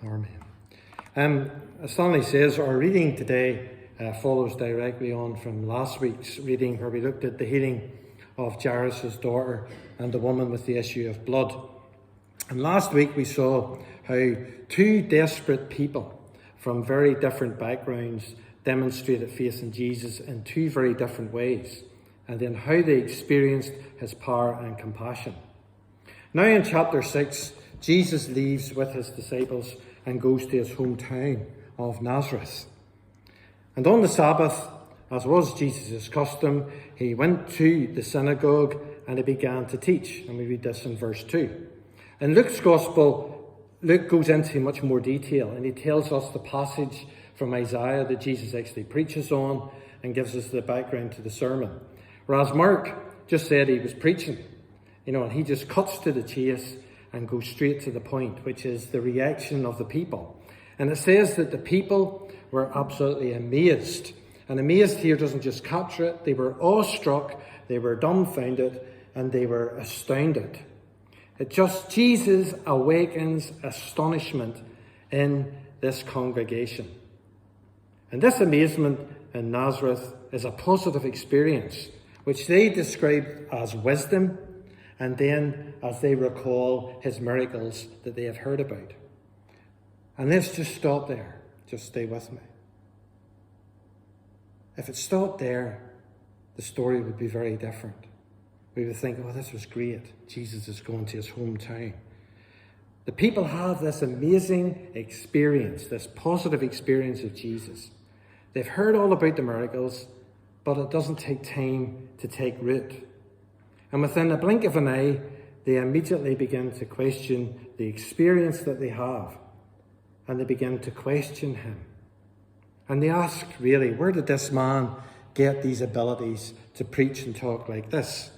Amen. As Stanley says, our reading today follows directly on from last week's reading, where we looked at the healing of Jairus' daughter and the woman with the issue of blood. And last week we saw how two desperate people from very different backgrounds demonstrated faith in Jesus in two very different ways, and then how they experienced his power and compassion. Now in chapter 6, Jesus leaves with his disciples and goes to his hometown of Nazareth. And on the Sabbath, as was Jesus' custom, he went to the synagogue and he began to teach. And we read this in verse 2. In Luke's Gospel, Luke goes into much more detail, and he tells us the passage from Isaiah that Jesus actually preaches on and gives us the background to the sermon. Whereas Mark just said he was preaching, and he just cuts to the chase and goes straight to the point, which is the reaction of the people. And it says that the people were absolutely amazed. And amazed here doesn't just capture it. They were awestruck, they were dumbfounded, and they were astounded. Jesus awakens astonishment in this congregation. And this amazement in Nazareth is a positive experience, which they describe as wisdom, and then as they recall his miracles that they have heard about. And let's just stop there. Just stay with me. If it stopped there, the story would be very different. We would think, oh, this was great. Jesus is going to his hometown. The people have this amazing experience, this positive experience of Jesus. They've heard all about the miracles, but it doesn't take time to take root. And within a blink of an eye, they immediately begin to question the experience that they have. And they begin to question him. And they ask, really, where did this man get these abilities to preach and talk like this?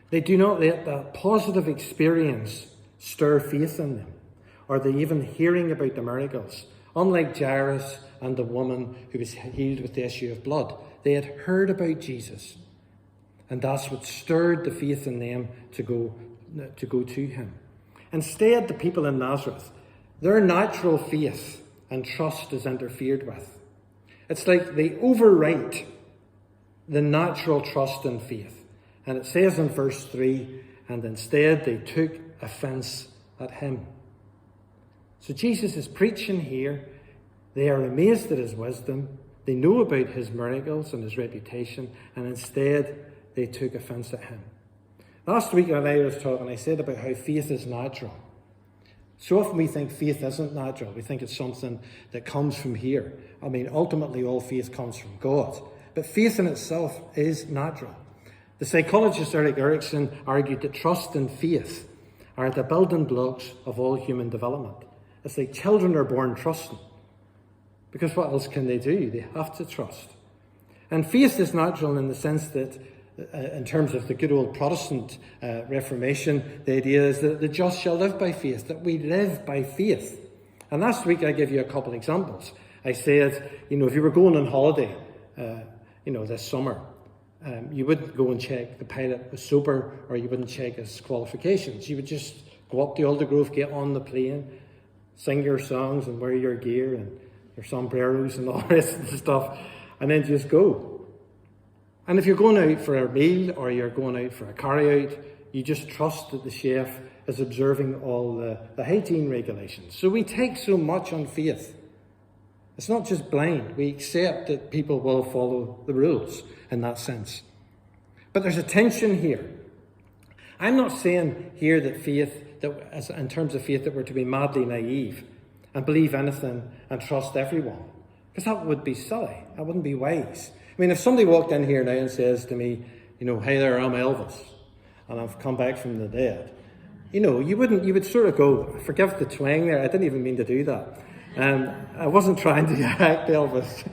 They do not let that positive experience stir faith in them, or they even hearing about the miracles. Unlike Jairus and the woman who was healed with the issue of blood, they had heard about Jesus. And that's what stirred the faith in them to go to him. Instead, the people in Nazareth, their natural faith and trust is interfered with. It's like they overwrite the natural trust and faith. And it says in verse 3, and instead they took offence at him. So Jesus is preaching here. They are amazed at his wisdom. They know about his miracles and his reputation, and instead they took offence at him. Last week when I was talking, I said about how faith is natural. So often we think faith isn't natural. We think it's something that comes from here. I mean, ultimately all faith comes from God. But faith in itself is natural. The psychologist Erik Erikson argued that trust and faith are the building blocks of all human development. It's like children are born trusting. Because what else can they do? They have to trust. And faith is natural in the sense that in terms of the good old Protestant Reformation, the idea is that the just shall live by faith, that we live by faith. And last week I gave you a couple of examples. I said, if you were going on holiday, this summer, you wouldn't go and check the pilot was sober, or you wouldn't check his qualifications. You would just go up to Aldergrove, get on the plane, sing your songs and wear your gear and your sombreros and all the rest of the stuff, and then just go. And if you're going out for a meal or you're going out for a carry-out, you just trust that the chef is observing all the hygiene regulations. So we take so much on faith. It's not just blind. We accept that people will follow the rules in that sense. But there's a tension here. I'm not saying here that faith, that in terms of faith, that we're to be madly naive and believe anything and trust everyone. Because that would be silly. That wouldn't be wise. I mean, if somebody walked in here now and says to me, hey there, I'm Elvis, and I've come back from the dead, you would sort of go, forgive the twang there, I didn't even mean to do that. I wasn't trying to act Elvis,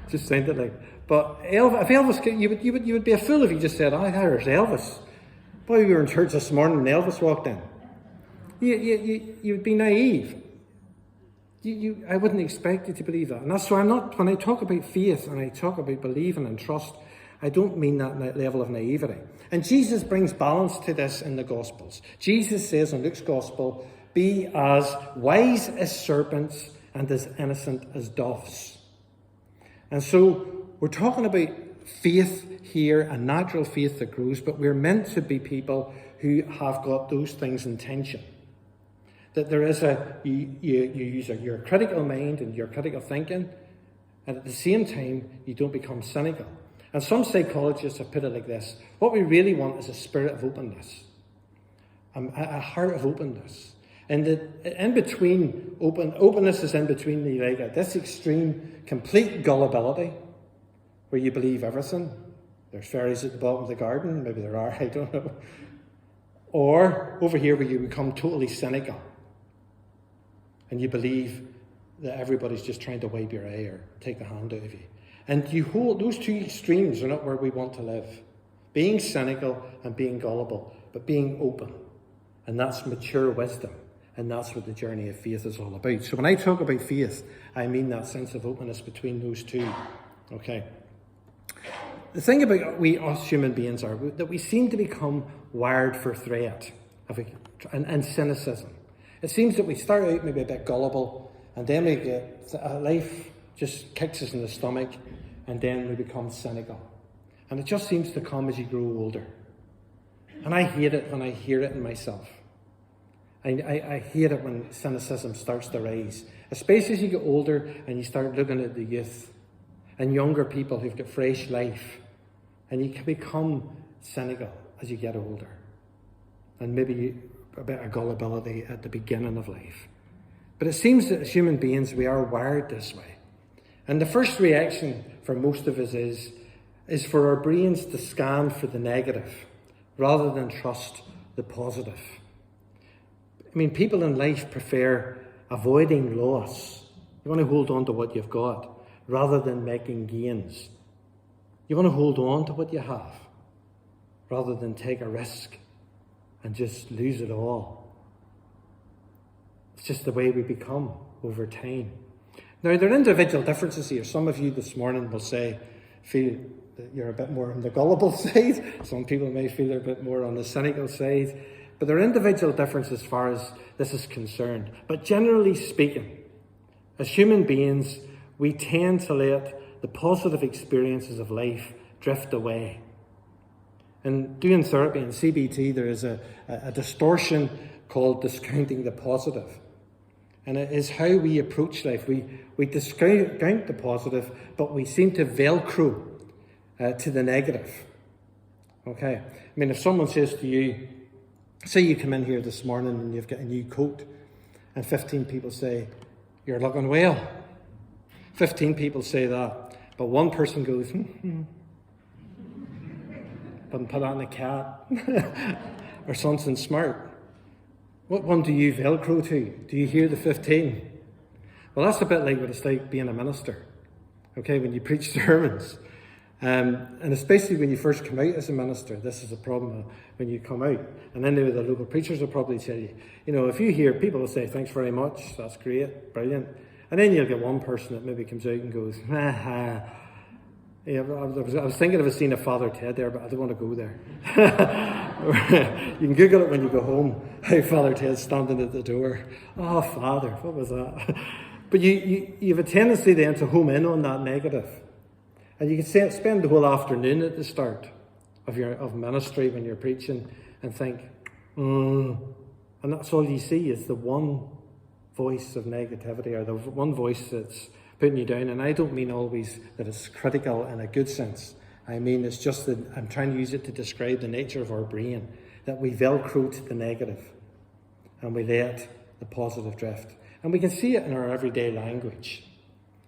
just sounded like, but if Elvis, you would be a fool if you just said, there's Elvis. Boy, we were in church this morning and Elvis walked in. You would be naive. I wouldn't expect you to believe that. And that's why when I talk about faith and I talk about believing and trust, I don't mean that level of naivety. And Jesus brings balance to this in the Gospels. Jesus says in Luke's Gospel, be as wise as serpents and as innocent as doves. And so we're talking about faith here, a natural faith that grows, but we're meant to be people who have got those things in tension. That there is you use your critical mind and your critical thinking, and at the same time, you don't become cynical. And some psychologists have put it like this: what we really want is a spirit of openness, a heart of openness. And in between, openness is in between this extreme, complete gullibility, where you believe everything. There's fairies at the bottom of the garden, maybe there are, I don't know. Or over here where you become totally cynical, and you believe that everybody's just trying to wipe your eye or take the hand out of you. And you hold those two extremes are not where we want to live. Being cynical and being gullible, but being open. And that's mature wisdom. And that's what the journey of faith is all about. So when I talk about faith, I mean that sense of openness between those two. Okay. The thing about us human beings are that we seem to become wired for threat and cynicism. It seems that we start out maybe a bit gullible, and then we get life just kicks us in the stomach, and then we become cynical. And it just seems to come as you grow older. And I hate it when I hear it in myself. I hate it when cynicism starts to rise, especially as you get older and you start looking at the youth and younger people who've got fresh life, and you can become cynical as you get older, and maybe a bit of gullibility at the beginning of life. But it seems that as human beings we are wired this way, and the first reaction for most of us is for our brains to scan for the negative rather than trust the positive. I mean, people in life prefer avoiding loss. You want to hold on to what you've got rather than making gains. You want to hold on to what you have rather than take a risk and just lose it all. It's just the way we become over time. Now, there are individual differences here. Some of you this morning will feel that you're a bit more on the gullible side. Some people may feel they're a bit more on the cynical side. But there are individual differences as far as this is concerned. But generally speaking, as human beings, we tend to let the positive experiences of life drift away. In doing therapy in CBT, there is a distortion called discounting the positive. And it is how we approach life. We discount the positive, but we seem to Velcro to the negative. Okay? I mean, if someone says to you, say you come in here this morning and you've got a new coat, and 15 people say, "You're looking well." 15 people say that, but one person goes, But put on a cat or something smart. What one do you Velcro to? Do you hear the 15? Well, that's a bit like what it's like being a minister. Okay, when you preach sermons. And especially when you first come out as a minister, this is a problem when you come out. And then the local preachers will probably tell you, if you hear people will say, "Thanks very much, that's great, brilliant." And then you'll get one person that maybe comes out and goes, Yeah, I was thinking of a scene of Father Ted there, but I don't want to go there. You can Google it when you go home, how Father Ted's standing at the door. Oh, Father, what was that? But you have a tendency then to home in on that negative. And you can spend the whole afternoon at the start of ministry when you're preaching and think, and that's all you see is the one voice of negativity, or the one voice that's putting you down. And I don't mean always that it's critical in a good sense. I mean, it's just that I'm trying to use it to describe the nature of our brain, that we Velcro to the negative and we let the positive drift. And we can see it in our everyday language.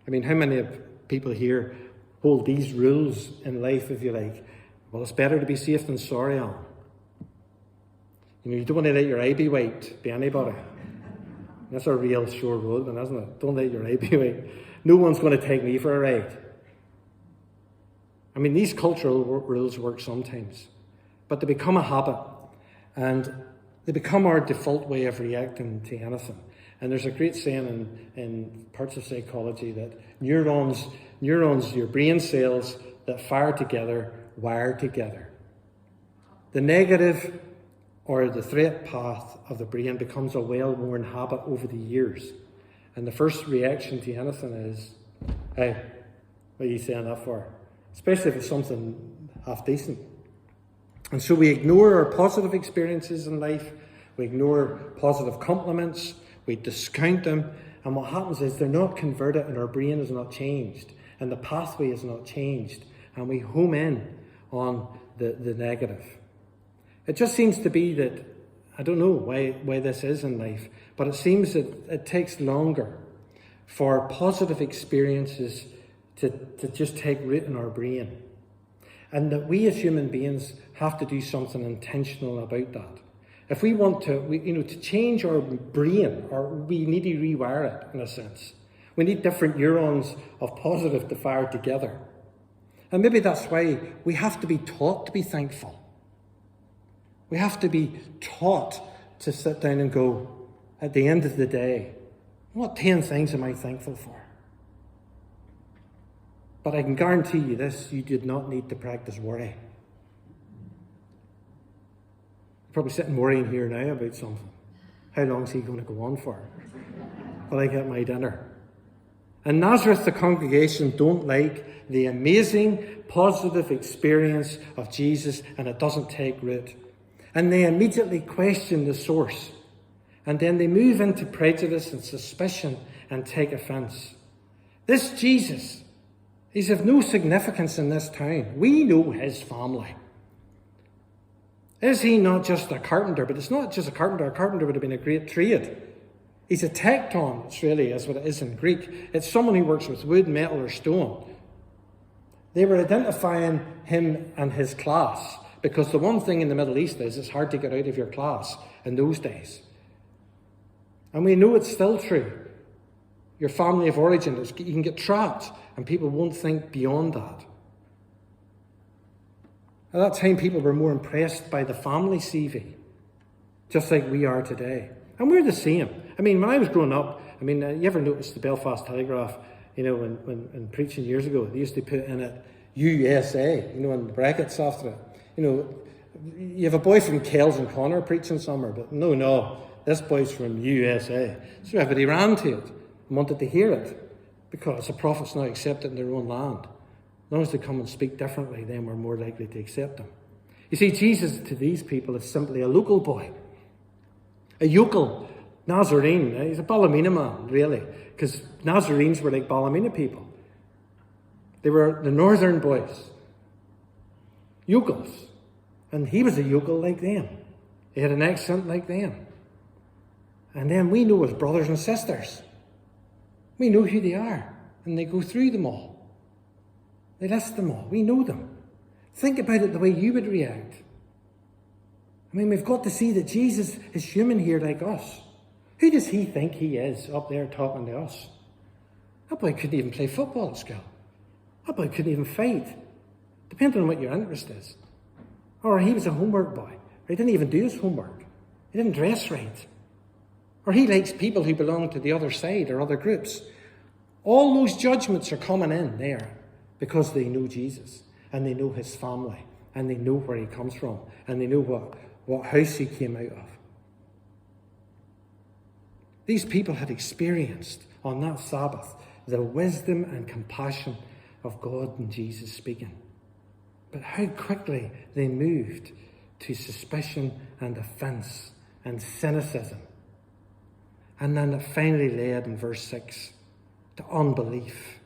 I mean, how many people here hold these rules in life, if you like? Well, it's better to be safe than sorry, Alan. You don't want to let your eye be wiped by anybody. That's a real sure rule, isn't it? Don't let your eye be wiped. No one's going to take me for a ride. I mean, these cultural rules work sometimes, but they become a habit, and they become our default way of reacting to anything. And there's a great saying in parts of psychology that neurons, your brain cells that fire together, wire together. The negative or the threat path of the brain becomes a well-worn habit over the years. And the first reaction to anything is, hey, what are you saying that for? Especially if it's something half decent. And so we ignore our positive experiences in life, we ignore positive compliments, we discount them, and what happens is they're not converted and our brain is not changed, and the pathway is not changed, and we home in on the negative. It just seems to be that, I don't know why this is in life, but it seems that it takes longer for positive experiences to just take root in our brain. And that we as human beings have to do something intentional about that. If we want to change our brain, or we need to rewire it in a sense. We need different neurons of positive to fire together. And maybe that's why we have to be taught to be thankful. We have to be taught to sit down and go, at the end of the day, what 10 things am I thankful for? But I can guarantee you this, you did not need to practice worry. You're probably sitting worrying here now about something. How long is he going to go on for? Will I get my dinner? In Nazareth, the congregation don't like the amazing positive experience of Jesus, and it doesn't take root. And they immediately question the source. And then they move into prejudice and suspicion and take offence. This Jesus, he's of no significance in this town. We know his family. Is he not just a carpenter? But it's not just a carpenter. A carpenter would have been a great trade. He's a tekton, it's really is what it is in Greek. It's someone who works with wood, metal, or stone. They were identifying him and his class, because the one thing in the Middle East is it's hard to get out of your class in those days. And we know it's still true. Your family of origin, you can get trapped, and people won't think beyond that. At that time, people were more impressed by the family CV, just like we are today. And we're the same. I mean, when I was growing up, you ever noticed the Belfast Telegraph, when preaching years ago, they used to put in it USA, in the brackets after it. You have a boy from Kells and Connor preaching somewhere, but no, this boy's from USA. So everybody ran to it and wanted to hear it, because the prophets now accepted in their own land. As long as they come and speak differently, then we're more likely to accept them. You see, Jesus to these people is simply a local boy. A yokel Nazarene. He's a Ballymena man, really, because Nazarenes were like Ballymena people. They were the northern boys. Yokels. And he was a yokel like them. He had an accent like them. And then we know his brothers and sisters. We know who they are. And they go through them all. They list them all. We know them. Think about it the way you would react. We've got to see that Jesus is human here like us. Who does he think he is up there talking to us? That boy couldn't even play football at school. That boy couldn't even fight. Depending on what your interest is. Or he was a homework boy. Or he didn't even do his homework. He didn't dress right. Or he likes people who belong to the other side or other groups. All those judgments are coming in there because they know Jesus. And they know his family. And they know where he comes from. And they know what house he came out of. These people had experienced on that Sabbath the wisdom and compassion of God and Jesus speaking. But how quickly they moved to suspicion and offence and cynicism. And then it finally led in verse 6 to unbelief.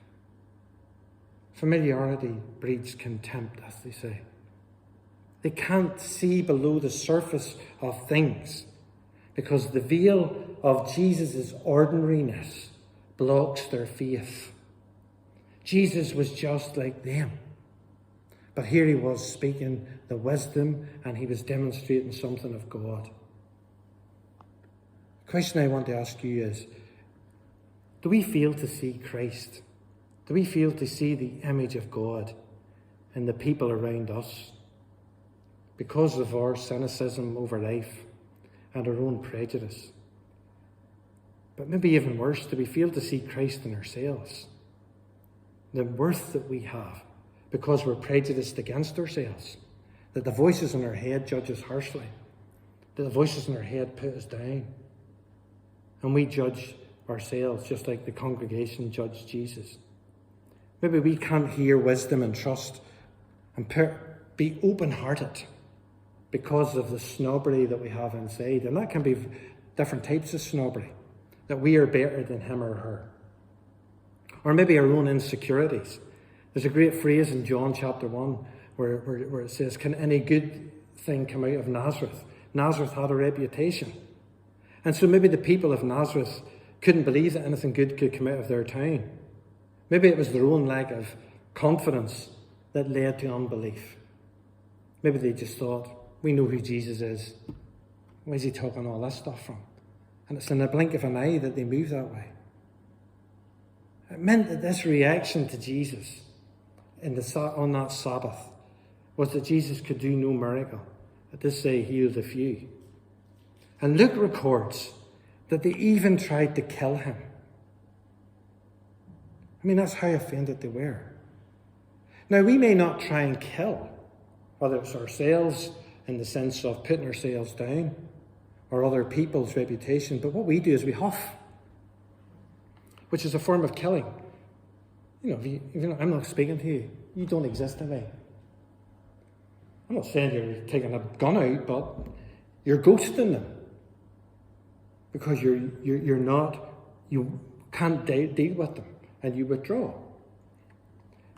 Familiarity breeds contempt, as they say. They can't see below the surface of things because the veil of Jesus' ordinariness blocks their faith. Jesus was just like them. But here he was speaking the wisdom and he was demonstrating something of God. The question I want to ask you is, do we fail to see Christ? Do we fail to see the image of God in the people around us because of our cynicism over life and our own prejudice? But maybe even worse, do we fail to see Christ in ourselves? The worth that we have because we're prejudiced against ourselves, that the voices in our head judge us harshly, The voices in our head put us down. And we judge ourselves just like the congregation judged Jesus. Maybe we can't hear wisdom and trust and be open-hearted because of the snobbery that we have inside. And that can be different types of snobbery, that we are better than him or her. Or maybe our own insecurities. There's a great phrase in John chapter 1 where it says, can any good thing come out of Nazareth? Nazareth had a reputation. And so maybe the people of Nazareth couldn't believe that anything good could come out of their town. Maybe it was their own lack of confidence that led to unbelief. Maybe they just thought, we know who Jesus is. Where's he talking all this stuff from? And it's in the blink of an eye that they move that way. It meant that this reaction to Jesus on that Sabbath was that Jesus could do no miracle. At this say, healed a few. And Luke records that they even tried to kill him. I mean, that's how offended they were. Now, we may not try and kill, whether it's ourselves in the sense of putting ourselves down, or other people's reputation, but what we do is we huff, which is a form of killing. I'm not speaking to you. You don't exist to me. I'm not saying you're taking a gun out, but you're ghosting them because you can't deal with them, and you withdraw.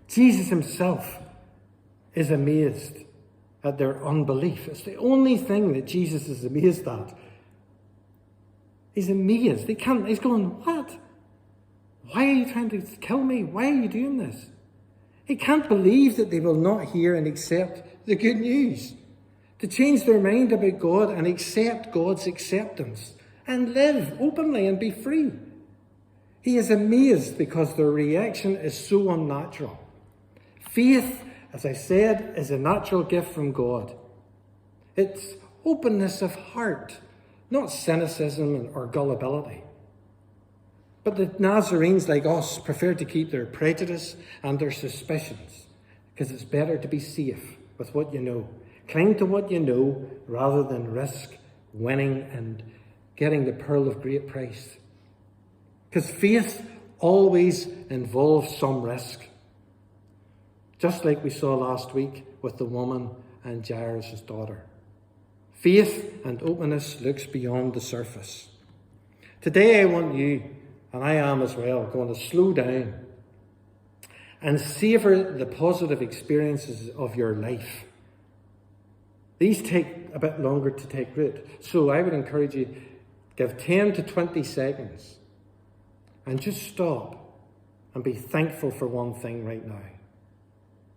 Jesus himself is amazed at their unbelief. It's the only thing that Jesus is amazed at. He's amazed. He's going, what? Why are you trying to kill me? Why are you doing this? He can't believe that they will not hear and accept the good news. To change their mind about God and accept God's acceptance and live openly and be free. He is amazed because their reaction is so unnatural. Faith, as I said, is a natural gift from God. It's openness of heart, not cynicism or gullibility. But the Nazarenes, like us, prefer to keep their prejudice and their suspicions because it's better to be safe with what you know. Cling to what you know rather than risk winning and getting the pearl of great price. Because faith always involves some risk. Just like we saw last week with the woman and Jairus' daughter. Faith and openness looks beyond the surface. Today I want you, and I am as well, going to slow down and savour the positive experiences of your life. These take a bit longer to take root. So I would encourage you, give 10 to 20 seconds and just stop and be thankful for one thing right now.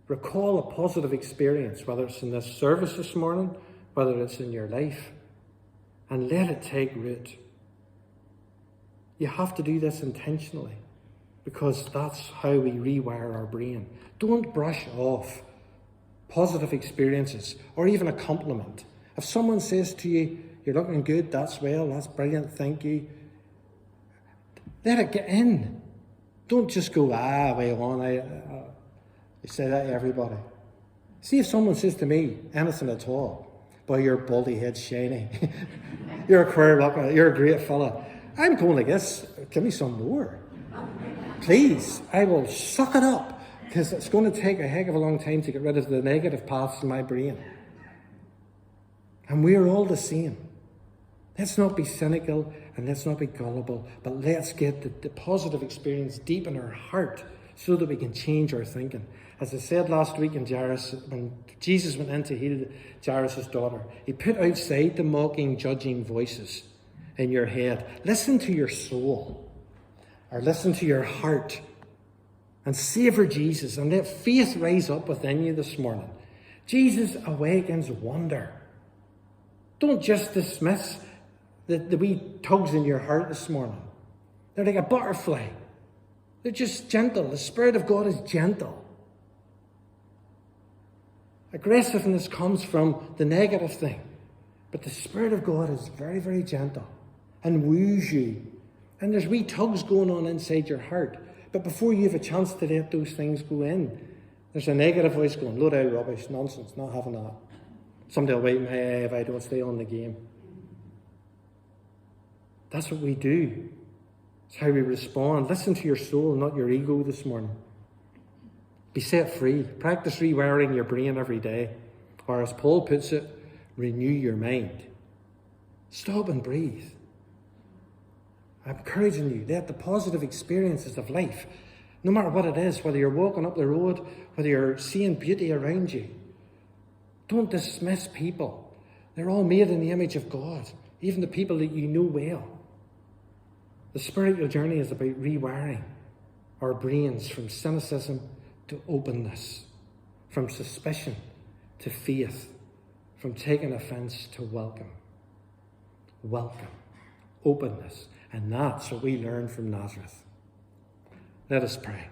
Recall a positive experience, whether it's in this service this morning, whether it's in your life, and let it take root. You have to do this intentionally because that's how we rewire our brain. Don't brush off positive experiences or even a compliment. If someone says to you, you're looking good, that's brilliant, thank you. Let it get in. Don't just go, way on. You say that to everybody. See if someone says to me anything at all, boy, your baldy head's shiny. You're a queer looker, you're a great fella. I'm going like this, give me some more. Please, I will suck it up because it's going to take a heck of a long time to get rid of the negative paths in my brain. And we're all the same. Let's not be cynical and let's not be gullible, but let's get the positive experience deep in our heart so that we can change our thinking. As I said last week in Jairus, when Jesus went in to heal Jairus' daughter, he put outside the mocking, judging voices in your head. Listen to your soul, or listen to your heart, and savour Jesus, and let faith rise up within you this morning. Jesus awakens wonder. Don't just dismiss the wee tugs in your heart this morning. They're like a butterfly. They're just gentle. The Spirit of God is gentle. Aggressiveness comes from the negative thing. But the Spirit of God is very, very gentle and woos you. And there's wee tugs going on inside your heart. But before you have a chance to let those things go in, there's a negative voice going, load out rubbish, nonsense, not having that. Somebody will wipe my eye if I don't stay on the game. That's what we do. It's how we respond. Listen to your soul, not your ego this morning. Be set free. Practice rewiring your brain every day. Or as Paul puts it, renew your mind. Stop and breathe. I'm encouraging you, let the positive experiences of life, no matter what it is, whether you're walking up the road, whether you're seeing beauty around you, don't dismiss people. They're all made in the image of God, even the people that you know well. The spiritual journey is about rewiring our brains from cynicism to openness, from suspicion to faith, from taking offense to welcome. Welcome, openness, and that's what we learn from Nazareth. Let us pray.